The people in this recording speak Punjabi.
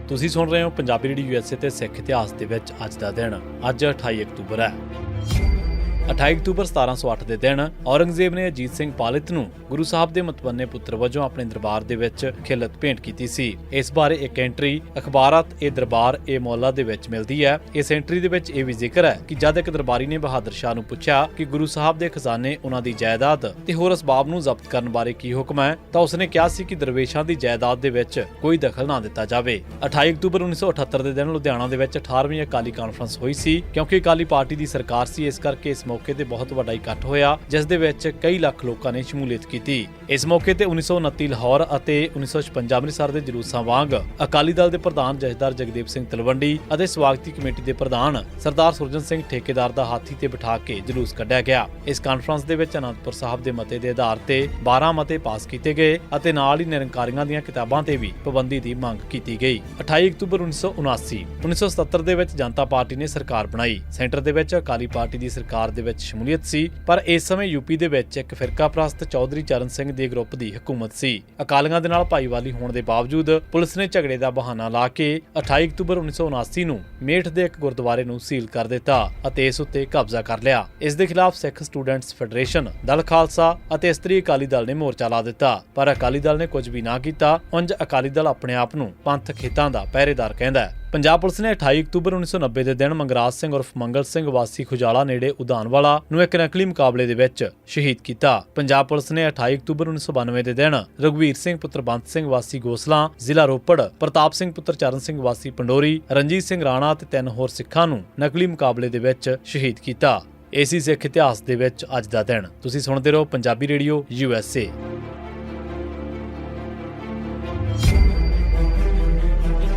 ਤੁਸੀਂ ਸੁਣ ਰਹੇ ਹੋ ਪੰਜਾਬੀ ਰੇਡੀਓ USA ਤੇ ਸਿੱਖ ਇਤਿਹਾਸ ਦੇ ਵਿੱਚ ਅੱਜ ਦਾ ਦਿਨ। ਅੱਜ 28 ਅਕਤੂਬਰ ਹੈ। 28 ਅਕਤੂਬਰ 1708 ਦੇ ਦਿਨ ਔਰੰਗਜ਼ੇਬ ਨੇ ਅਜੀਤ ਸਿੰਘ ਪਾਲਿਤ ਨੂੰ ਗੁਰੂ ਸਾਹਿਬ ਦੇ ਮਤਵੰਨੇ ਪੁੱਤਰ ਵਜੋਂ ਆਪਣੇ ਦਰਬਾਰ ਦੇ ਵਿੱਚ ਖਿਲਤ ਭੇਂਟ ਕੀਤੀ ਸੀ। ਇਸ ਬਾਰੇ ਇੱਕ ਐਂਟਰੀ ਅਖਬਾਰਾਤ ਇਹ ਦਰਬਾਰ ਇਹ ਮੌਲਾ ਦੇ ਵਿੱਚ ਮਿਲਦੀ ਹੈ। ਇਸ ਐਂਟਰੀ ਦੇ ਵਿੱਚ ਇਹ ਵੀ ਜ਼ਿਕਰ ਹੈ ਕਿ ਜਦ ਇੱਕ ਦਰਬਾਰੀ ਨੇ ਬਹਾਦਰ ਸ਼ਾਹ ਨੂੰ ਪੁੱਛਿਆ ਕਿ ਗੁਰੂ ਸਾਹਿਬ ਦੇ ਖਜ਼ਾਨੇ, ਉਹਨਾਂ ਦੀ ਜਾਇਦਾਦ ਤੇ ਹੋਰ ਅਸਬਾਬ ਨੂੰ ਜ਼ਬਤ ਕਰਨ ਬਾਰੇ ਕੀ ਹੁਕਮ ਹੈ, ਤਾਂ ਉਸਨੇ ਕਿਹਾ ਸੀ ਕਿ ਦਰਵੇਸ਼ਾਂ ਦੀ ਜਾਇਦਾਦ ਦੇ ਵਿੱਚ ਕੋਈ ਦਖਲ ਨਾ ਦਿੱਤਾ ਜਾਵੇ। 28 ਅਕਤੂਬਰ 1978 ਦੇ ਦਿਨ ਲੁਧਿਆਣਾ ਦੇ ਵਿੱਚ 18ਵੀਂ ਅਕਾਲੀ ਕਾਨਫਰੰਸ ਹੋਈ ਸੀ। ਕਿਉਂਕਿ ਅਕਾਲੀ ਪਾਰਟੀ ਦੀ ਸਰਕਾਰ ਸੀ, ਇਸ ਕਰਕੇ ਇਸ ਮੌਕੇ ਤੇ ਬਹੁਤ ਵੱਡਾ ਇਕੱਠ ਹੋਇਆ, ਜਿਸ ਦੇ ਵਿੱਚ ਕਈ ਲੱਖ ਲੋਕਾਂ ਨੇ ਸ਼ਮੂਲੀਅਤ ਕੀਤੀ। ਇਸ ਮੌਕੇ ਤੇ 1929 ਲਾਹੌਰ ਅਤੇ 1956 ਅੰਮ੍ਰਿਤਸਰ ਦੇ ਜਲੂਸਾਂ ਵਾਂਗ ਅਕਾਲੀ ਦਲ ਦੇ ਪ੍ਰਧਾਨ ਜਥੇਦਾਰ ਜਗਦੇਵ ਸਿੰਘ ਤਲਵੰਡੀ ਅਤੇ ਸਵਾਗਤੀ ਕਮੇਟੀ ਦੇ ਪ੍ਰਧਾਨ ਸਰਦਾਰ ਸੁਰਜਨ ਸਿੰਘ ਠੇਕੇਦਾਰ ਦਾ ਹਾਥੀ ਤੇ ਬਿਠਾ ਕੇ ਜਲੂਸ ਕੱਢਿਆ ਗਿਆ। ਇਸ ਕਾਨਫਰੰਸ ਦੇ ਵਿੱਚ ਅਨੰਦਪੁਰ ਸਾਹਿਬ ਦੇ ਮਤੇ ਦੇ ਆਧਾਰ ਤੇ 12 ਮਤੇ ਪਾਸ ਕੀਤੇ ਗਏ ਅਤੇ ਨਾਲ ਹੀ ਨਿਰੰਕਾਰੀਆਂ ਦੀਆਂ ਕਿਤਾਬਾਂ ਤੇ ਵੀ ਪਾਬੰਦੀ ਦੀ ਮੰਗ ਕੀਤੀ ਗਈ। 28 ਅਕਤੂਬਰ 1977 ਦੇ ਵਿੱਚ ਜਨਤਾ ਪਾਰਟੀ ਨੇ ਸਰਕਾਰ ਬਣਾਈ। ਸੈਂਟਰ ਦੇ ਵਿੱਚ ਅਕਾਲੀ ਪਾਰਟੀ ਦੀ ਸਰਕਾਰ ਦੇ ਵਿੱਚ ਸ਼ਮੂਲੀਅਤ ਸੀ, ਪਰ ਇਸ ਸਮੇਂ ਯੂਪੀ ਦੇ ਵਿੱਚ ਇੱਕ ਫਿਰਕਾ ਪ੍ਰਸਤ ਚੌਧਰੀ ਚਰਨ ਸਿੰਘ ਦੇ ਗਰੁੱਪ ਦੀ ਹਕੂਮਤ ਸੀ। ਅਕਾਲੀਆਂ ਦੇ ਨਾਲ ਭਾਈਵਾਲੀ ਹੋਣ ਦੇ ਬਾਵਜੂਦ ਪੁਲਿਸ ਨੇ ਝਗੜੇ ਦਾ ਬਹਾਨਾ ਲਾ ਕੇ 28 ਅਕਤੂਬਰ 1979 ਨੂੰ ਮੇਠ ਦੇ ਇੱਕ ਗੁਰਦੁਆਰੇ ਨੂੰ ਸੀਲ ਕਰ ਦਿੱਤਾ ਅਤੇ ਇਸ ਉੱਤੇ ਕਬਜ਼ਾ ਕਰ ਲਿਆ। ਇਸ ਦੇ ਖਿਲਾਫ ਸਿੱਖ ਸਟੂਡੈਂਟਸ ਫੈਡਰੇਸ਼ਨ, ਦਲ ਖਾਲਸਾ ਅਤੇ ਇਸਤਰੀ ਅਕਾਲੀ ਦਲ ਨੇ ਮੋਰਚਾ ਲਾ ਦਿੱਤਾ, ਪਰ ਅਕਾਲੀ ਦਲ ਨੇ ਕੁਝ ਵੀ ਨਾ ਕੀਤਾ। ਉਂਝ ਅਕਾਲੀ ਦਲ ਆਪਣੇ ਆਪ ਨੂੰ ਪੰਥਕ ਹਿੱਤਾਂ ਦਾ ਪਹਿਰੇਦਾਰ ਕਹਿੰਦਾ ਹੈ। ਪੰਜਾਬ ਪੁਲਿਸ ਨੇ 28 ਅਕਤੂਬਰ 1990 ਦੇ ਦਿਨ ਮੰਗਰਾਜ ਸਿੰਘ ਉਰਫ ਮੰਗਲ ਸਿੰਘ ਵਾਸੀ ਖੁਜਾਲਾ ਨੇੜੇ ਉਦਾਨਵਾਲਾ ਨੂੰ ਇੱਕ ਨਕਲੀ ਮੁਕਾਬਲੇ ਦੇ ਵਿੱਚ ਸ਼ਹੀਦ ਕੀਤਾ। ਪੰਜਾਬ ਪੁਲਿਸ ਨੇ 28 ਅਕਤੂਬਰ 1992 ਦੇ ਦਿਨ ਰਘੁਵੀਰ ਸਿੰਘ ਪੁੱਤਰ ਬੰਤ ਸਿੰਘ ਵਾਸੀ ਗੋਸਲਾ, ਜ਼ਿਲ੍ਹਾ ਰੋਪੜ, ਪ੍ਰਤਾਪ ਸਿੰਘ ਪੁੱਤਰ ਚਰਨ ਸਿੰਘ ਵਾਸੀ ਪੰਡੋਰੀ, ਰਣਜੀਤ ਸਿੰਘ ਰਾਣਾ ਤੇ 3 ਹੋਰ ਸਿੱਖਾਂ ਨੂੰ ਨਕਲੀ ਮੁਕਾਬਲੇ ਦੇ ਵਿੱਚ ਸ਼ਹੀਦ ਕੀਤਾ। ਏਸੀ ਸਿੱਖ ਇਤਿਹਾਸ ਦੇ ਵਿੱਚ ਅੱਜ ਦਾ ਦਿਨ। ਤੁਸੀਂ ਸੁਣਦੇ ਰਹੋ ਪੰਜਾਬੀ ਰੇਡੀਓ USA।